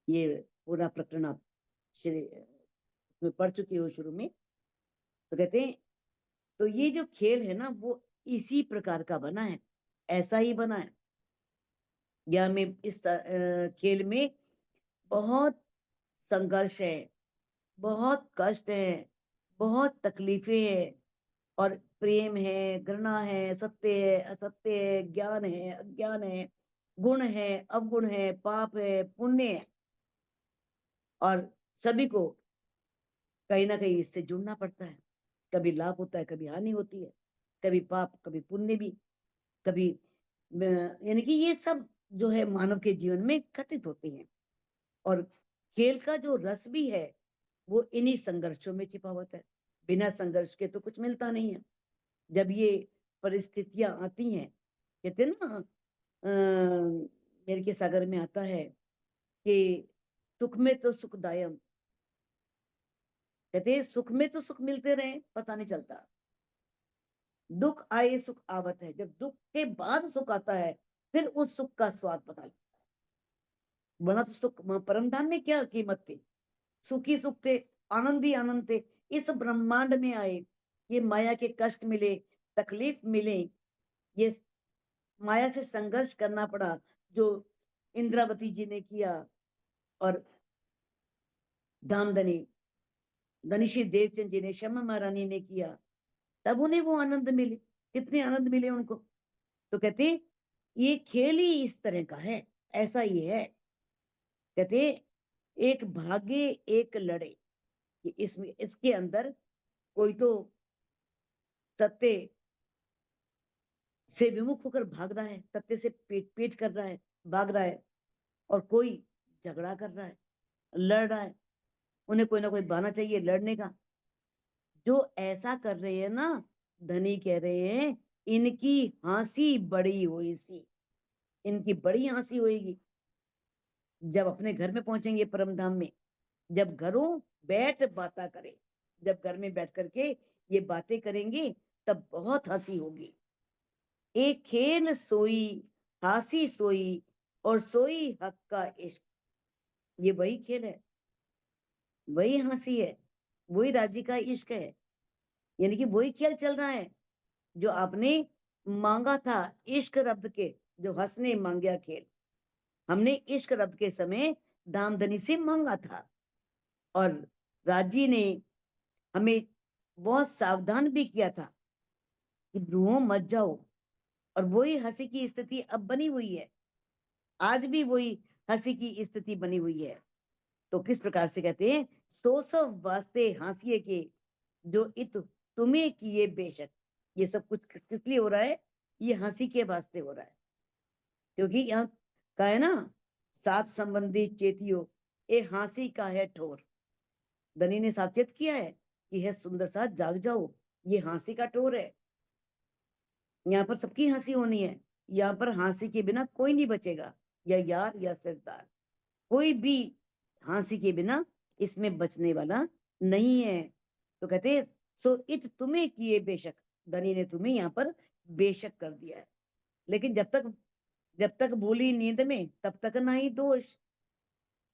ये पूरा प्रकरण आप श्री में पढ़ चुके हो शुरू में। तो कहते हैं तो ये जो खेल है ना वो इसी प्रकार का बना है, ऐसा ही बना है। या में इस खेल में बहुत संघर्ष है, बहुत कष्ट है, बहुत तकलीफें हैं, और प्रेम है, घृणा है, सत्य है, असत्य है, ज्ञान है, अज्ञान है, गुण है, अवगुण है, पाप है, पुण्य है, और सभी को कहीं ना कहीं इससे जुड़ना पड़ता है। कभी लाभ होता है, कभी हानि होती है, कभी पाप कभी पुण्य भी, कभी यानी कि ये सब जो है मानव के जीवन में घटित होते हैं। और खेल का जो रस भी है वो इन्हीं संघर्षों में छिपा होता है, बिना संघर्ष के तो कुछ मिलता नहीं है। जब ये परिस्थितियां आती हैं, कहते हैं ना मेरे के सागर में आता है कि सुख में तो सुखदायम, कहते हैं सुख में तो सुख मिलते रहे पता नहीं चलता, दुख आए सुख आवत है, जब दुख के बाद सुख आता है फिर उस सुख का स्वाद पता लगता है। वरना तो सुख परम धाम में क्या कीमत थी, सुखी सुख थे, आनंद ही आनंद थे। इस ब्रह्मांड में आए, ये माया के कष्ट मिले, तकलीफ मिले, ये माया से संघर्ष करना पड़ा, जो इंद्रावती जी ने किया, और धामधनी धनिषी देवचंद जी ने, शम्मा महारानी ने किया, तब उन्हें वो आनंद मिले, कितने आनंद मिले उनको। तो कहते ये खेल ही इस तरह का है, ऐसा ही है। कहते एक भागे एक लड़े, कि इसमें इसके अंदर कोई तो सत्य से विमुख होकर भाग रहा है, सत्य से पेट पेट कर रहा है, भाग रहा है, और कोई झगड़ा कर रहा है, लड़ रहा है, उन्हें कोई ना कोई बहाना चाहिए लड़ने का। जो ऐसा कर रहे हैं ना, धनी कह रहे हैं इनकी हंसी बड़ी हुई सी, इनकी बड़ी हंसी होगी जब अपने घर में पहुंचेंगे परम धाम में। जब घरों बैठ बातें करें, जब घर में बैठ करके ये बातें करेंगे तब बहुत हंसी होगी। एक खेल सोई हंसी सोई, और सोई हक का इश्क। ये वही खेल है, वही हंसी है, वही राजी का इश्क है। यानी कि वही खेल चल रहा है जो आपने मांगा था। इश्क रब्द के जो हंसने मांगया खेल, हमने इश्क रब्द के समय दामदनी से मांगा था, और राजी ने हमें बहुत सावधान भी किया था कि रो मत जाओ। और वही हंसी की स्थिति अब बनी हुई है, आज भी वही हंसी की स्थिति बनी हुई है। तो किस प्रकार से कहते हैं, सो सब वास्ते हंसिए के जो इत तुम्हें किए बेशक। ये सब कुछ किस लिए हो रहा है, ये हंसी के वास्ते हो रहा है। क्योंकि यहाँ का है ना, साथ संबंधी चेतियो ए हंसी का है ठोर। धनी ने सावचेत किया है कि है सुंदर सा जाग जाओ, ये हंसी का ठोर है। यहाँ पर सबकी हंसी होनी है, यहाँ पर हंसी के बिना कोई नहीं बचेगा, या यार या सरदार, कोई भी हंसी के बिना इसमें बचने वाला नहीं है। तो कहते हैं सो इत तुम्हें किए बेशक, धनी ने तुम्हें यहाँ पर बेशक कर दिया है। लेकिन जब तक भूली नींद में तब तक ना ही दोष।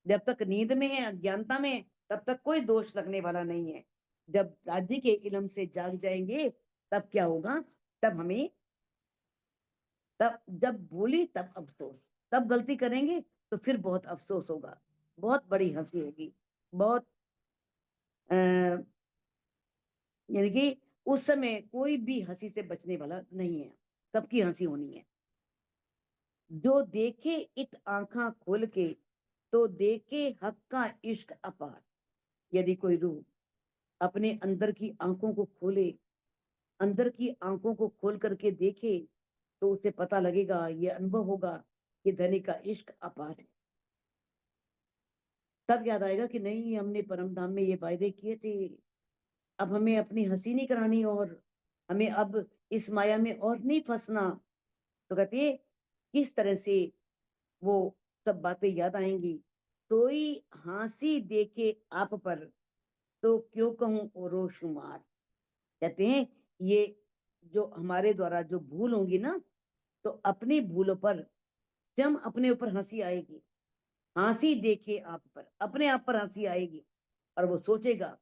जब तक नींद में है, अज्ञानता में, तब तक कोई दोष लगने वाला नहीं है। जब राज्य के इलम से जाग जाएंगे तब क्या होगा, तब हमें, तब जब भूली तब अफसोस, तब गलती करेंगे तो फिर बहुत अफसोस होगा, बहुत बड़ी हंसी होगी, बहुत यानी कि उस समय कोई भी हंसी से बचने वाला नहीं है, सबकी हंसी होनी है। जो देखे इत आंखा खोल के, तो देखे हक का इश्क अपार। यदि कोई रूह अपने अंदर की आंखों को खोले, अंदर की आंखों को खोल करके देखे, तो उसे पता लगेगा, ये अनुभव होगा कि धनी का इश्क अपार है। तब याद आएगा कि नहीं, हमने परम धाम में ये वायदे किए थे, अब हमें अपनी हंसी नहीं करानी, और हमें अब इस माया में और नहीं फंसना। तो कहते हैं किस तरह से वो सब बातें याद आएंगी। सोई हंसी देखे आप पर, तो क्यों कहूं ओरो शुमार। कहते हैं ये जो हमारे द्वारा जो भूल होंगी ना, तो अपनी भूलों पर स्वयं अपने ऊपर हंसी आएगी। हंसी देखे आप पर, अपने आप पर हंसी आएगी, और वो सोचेगा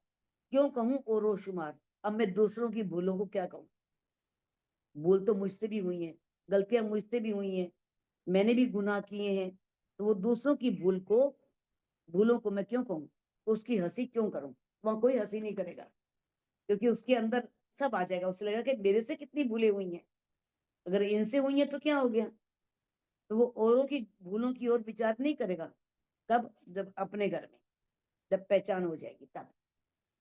क्यों कहूं ओरो शुमार, अब मैं दूसरों की भूलों को क्या कहूं। भूल तो मुझसे भी हुई है, गलतियां मुझसे भी हुई हैं, मैंने भी गुनाह किए हैं, तो वो दूसरों की भूलों को मैं क्यों कहूं, उसकी हंसी क्यों करूं। वहां कोई हंसी नहीं करेगा, क्योंकि उसके अंदर सब आ जाएगा, उसे लगेगा कि मेरे से कितनी भूलें हुई हैं, अगर इनसे हुई है तो क्या हो गया। तो वो औरों की भूलों की ओर विचार नहीं करेगा। कब, जब अपने घर में जब पहचान हो जाएगी तब।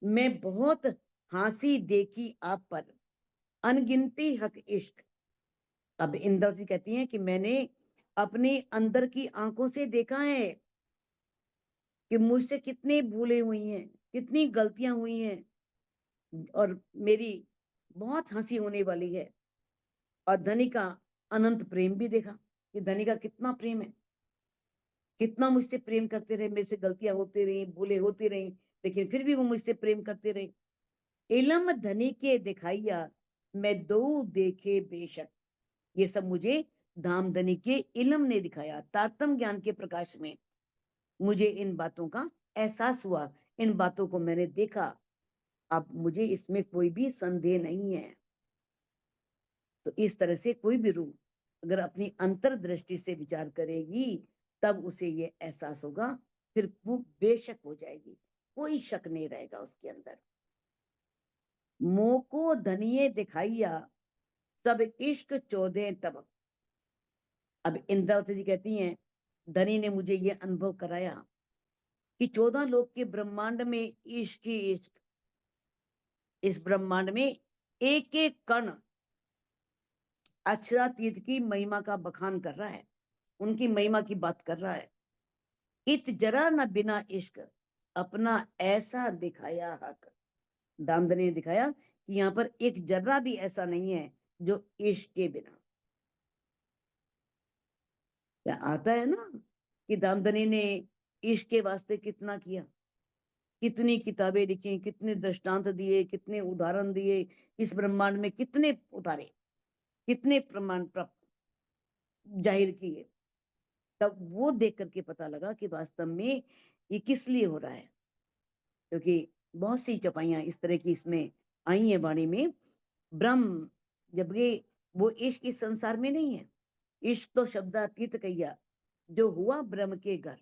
मैं बहुत हंसी देखी आप पर, अनगिनती हक इश्क। अब इंदौ जी कहती हैं कि मैंने अपने अंदर की आंखों से देखा है कि मुझसे कितनी भूलें हुई हैं, कितनी गलतियां हुई हैं, और मेरी बहुत हंसी होने वाली है। और धनी का अनंत प्रेम भी देखा कि धनी का कितना प्रेम है, कितना मुझसे प्रेम करते रहे, मेरे से गलतियां होती रही, भूलें होती रही, लेकिन फिर भी वो मुझसे प्रेम करते रहे। इलम धनी के दिखाइया, मैं दो देखे बेशक। ये सब मुझे धामधनी के इलम ने दिखाया, तारतम ज्ञान के प्रकाश में मुझे इन बातों का एहसास हुआ, इन बातों को मैंने देखा। अब मुझे इसमें कोई भी संदेह नहीं है। तो इस तरह से कोई भी रूह अगर अपनी अंतर्दृष्टि से विचार करेगी, तब उसे ये एहसास होगा, फिर वो बेशक हो जाएगी, कोई शक नहीं रहेगा उसके अंदर। मोको धनिये दिखाइया, सब इश्क चौदह तब। अब इंद्रावती जी कहती हैं धनी ने मुझे ये अनुभव कराया कि 14 लोक के ब्रह्मांड में इश्क ही इश्क, इस ब्रह्मांड में एक एक कण अक्षरातीत की महिमा का बखान कर रहा है, उनकी महिमा की बात कर रहा है। इत जरा न बिना इश्क अपना ऐसा दिखाया हक। दामदनी ने दिखाया कि यहाँ पर एक जर्रा भी ऐसा नहीं है जो इश्क के बिना। क्या आता है ना कि दामदनी ने इश्क के वास्ते कितना किया, कितनी किताबें लिखी, कितने दृष्टांत दिए, कितने उदाहरण दिए, इस ब्रह्मांड में कितने उतारे, कितने प्रमाण प्राप्त जाहिर किए। तब वो देख करके पता लगा कि वास्तव में ये किस लिए हो रहा है। क्योंकि बहुत सी चपाइयां इस तरह की इसमें आई है वाणी में। ब्रह्म, जबकि वो इश्क इस संसार में नहीं है। इश्क तो शब्दातीत कहिया, जो हुआ ब्रह्म के घर,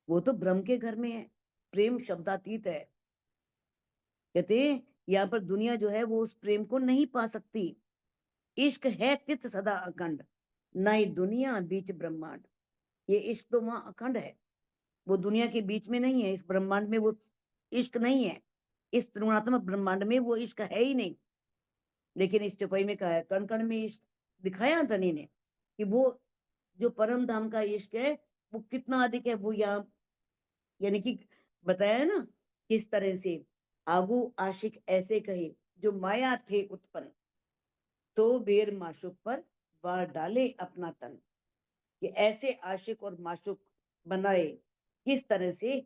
वो तो ब्रह्म के घर में है। प्रेम शब्दातीत है। कहते हैं यहाँ पर दुनिया जो है वो उस प्रेम को नहीं पा सकती। इश्क है तित सदा अखंड, ना ही दुनिया बीच ब्रह्मांड। ये इश्क तो वहां अखंड है, वो दुनिया के बीच में नहीं है। इस ब्रह्मांड में वो इश्क नहीं है, इस त्रिगुणात्मक ब्रह्मांड में वो इश्क है ही नहीं। लेकिन इस चौपाई में कहा है, कण कण में इश्क दिखाया धनी ने कि वो जो परम धाम का इश्क है वो कितना अधिक है। वो यहाँ यानी कि बताया है ना, किस तरह से आगू आशिक ऐसे कहे जो माया थे उत्पन्न, तो बेर माशुक पर वार डाले अपना तन। कि ऐसे आशिक और माशुक बनाए, किस तरह से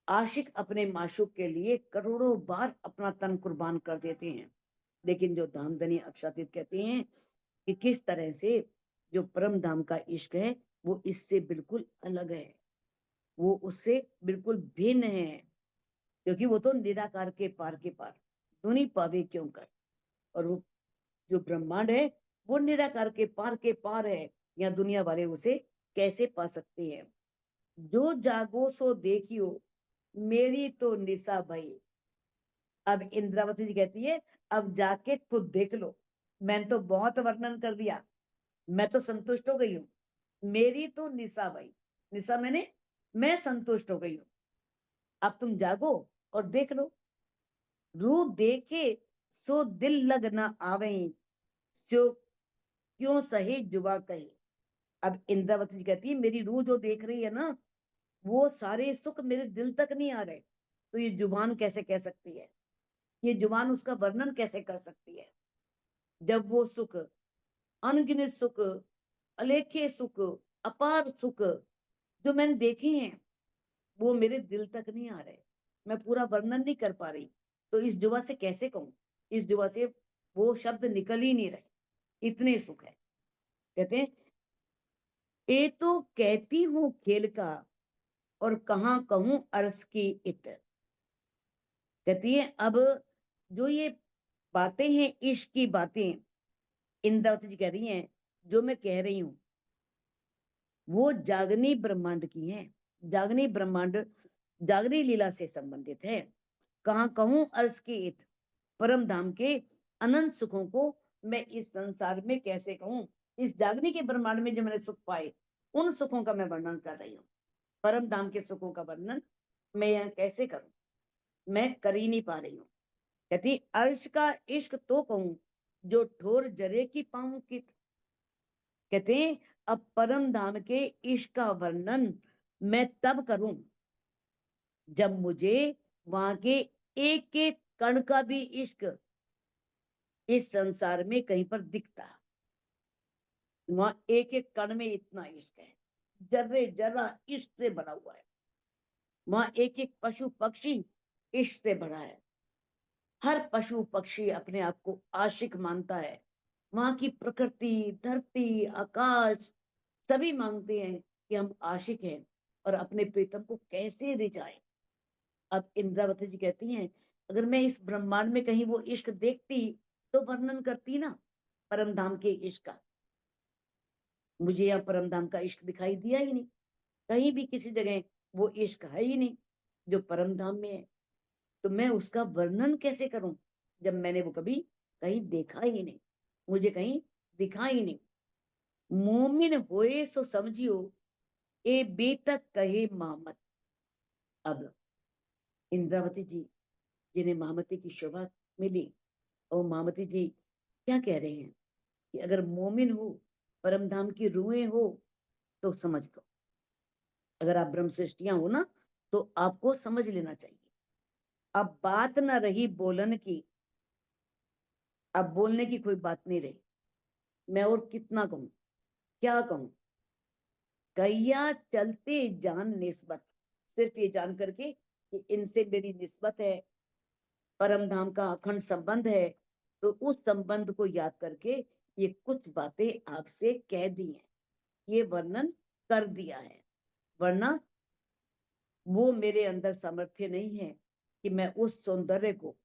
आशिक अपने माशुक के लिए करोड़ों बार अपना तन कुर्बान कर देते हैं। लेकिन जो धामधनी अक्षातीत कहते हैं कि किस तरह से जो परम धाम का इश्क है वो इससे बिल्कुल अलग है, वो उससे बिल्कुल भिन्न है। क्योंकि वो तो निराकार के पार के पार, धुनी पावे क्यों कर। और वो जो ब्रह्मांड है वो निराकार के पार है। या दुनिया वाले उसे कैसे पा सकते हैं। जो जागो सो देखियो मेरी तो निशा भई। अब इंद्रावती जी कहती है, अब जाके खुद देख लो, मैंने तो बहुत वर्णन कर दिया, मैं तो संतुष्ट हो गई हूँ। मेरी तो निशा भई, निशा मैंने मैं संतुष्ट हो गई हूँ। अब तुम जागो और देख लो। रूह देखे सो दिल लग ना आवे, सो क्यों सहे जुबा कहे। अब इंद्रावती जी कहती है, मेरी रूह जो देख रही है ना, वो सारे सुख मेरे दिल तक नहीं आ रहे, तो ये जुबान कैसे कह सकती है, ये जुबान उसका वर्णन कैसे कर सकती है। जब वो सुख, अनगिनत सुख, अलेखे सुख, अपार सुख जो मैंने देखे हैं वो मेरे दिल तक नहीं आ रहे, मैं पूरा वर्णन नहीं कर पा रही। तो इस जुबा से कैसे कहूं, इस जुबा से वो शब्द निकल ही नहीं रहे, इतने सुख है। कहते हैं, ये तो कहती हूँ खेल का और कहाँ कहूं अरस की इत। कहती है अब जो ये बातें हैं, इश्क की बातें इंद्रावती जी कह रही हैं, जो मैं कह रही हूं वो जागनी ब्रह्मांड की है। जागनी ब्रह्मांड जागनी लीला से संबंधित है। कहाँ कहूं अर्श की इत, परम धाम के अनंत सुखों को मैं इस संसार में कैसे कहूं। इस जागनी के ब्रह्मांड में जो मैंने सुख पाए, उन सुखों का मैं वर्णन कर रही हूँ। परम धाम के सुखों का वर्णन मैं यहाँ कैसे करूं, मैं कर ही नहीं पा रही हूँ। कहती अर्श का इश्क तो कहूं जो ठोर जरे की पाऊं कित। कहते हैं अब परम धाम के इश्क का वर्णन मैं तब करूं जब मुझे वहां के एक एक कण का भी इश्क इस संसार में कहीं पर दिखता। वहां एक एक कण में इतना इश्क है, जर्रे जर्रा इश्क से भरा हुआ है। वहां एक एक पशु पक्षी इश्क से भरा है। हर पशु पक्षी अपने आप को आशिक मानता है। वहां की प्रकृति, धरती, आकाश सभी मांगते हैं कि हम आशिक हैं और अपने प्रीतम को कैसे रिझाएं। अब इंद्रावती जी कहती हैं, अगर मैं इस ब्रह्मांड में कहीं वो इश्क देखती तो वर्णन करती ना परम धाम के इश्क का। मुझे यहाँ परम धाम का इश्क दिखाई दिया ही नहीं, कहीं भी किसी जगह वो इश्क है ही नहीं जो परम धाम में है। तो मैं उसका वर्णन कैसे करूं जब मैंने वो कभी कहीं देखा ही नहीं, मुझे कहीं दिखा ही नहीं। मोमिन होए सो समझियो ए बेतक कहे मामत। अब इंद्रावती जी जिन्हें महामती की शोभा मिली और महामती जी क्या कह रहे हैं कि अगर मोमिन हो, परम धाम की रूहें हो, तो समझ लो। अगर आप ब्रह्म सृष्टियां हो ना, तो आपको समझ लेना चाहिए। अब बात ना रही बोलन की, अब बोलने की कोई बात नहीं रही। मैं और कितना कहूं, क्या कहूं। गैया चलते जान निस्बत, सिर्फ ये जान करके कि इनसे मेरी निस्बत है, परम धाम का अखंड संबंध है, तो उस संबंध को याद करके ये कुछ बातें आपसे कह दी हैं, ये वर्णन कर दिया है। वरना वो मेरे अंदर सामर्थ्य नहीं है कि मैं उस सौंदर्य को,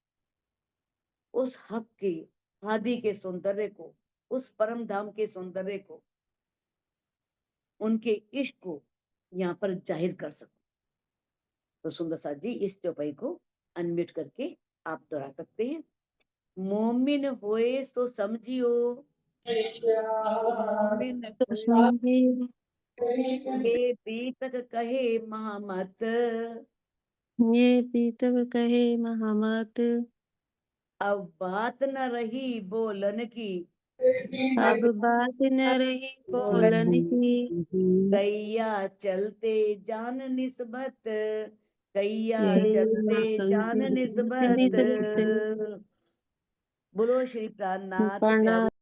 उस हक के, आदि के सौंदर्य को, उस परम धाम के सौंदर्य को, उनके इश्क को यहाँ पर जाहिर कर सकूं। तो सुंदर साथ जी, इस चौपाई को अनम्यूट करके आप दोहरा सकते हैं। मोमिन होए सो समझियो, मोमिन तो होए समझिए, ये बीतक कहे महामत, ये पीतक कहे महामत। अब बात न रही बोलन की, अब बात न रही बोलन बोलन की। कैया चलते जान निस्बत, कैया चलते जान निस्बत। निस्बत। बोलो श्री प्राणनाथ प्रणाम। प्यारे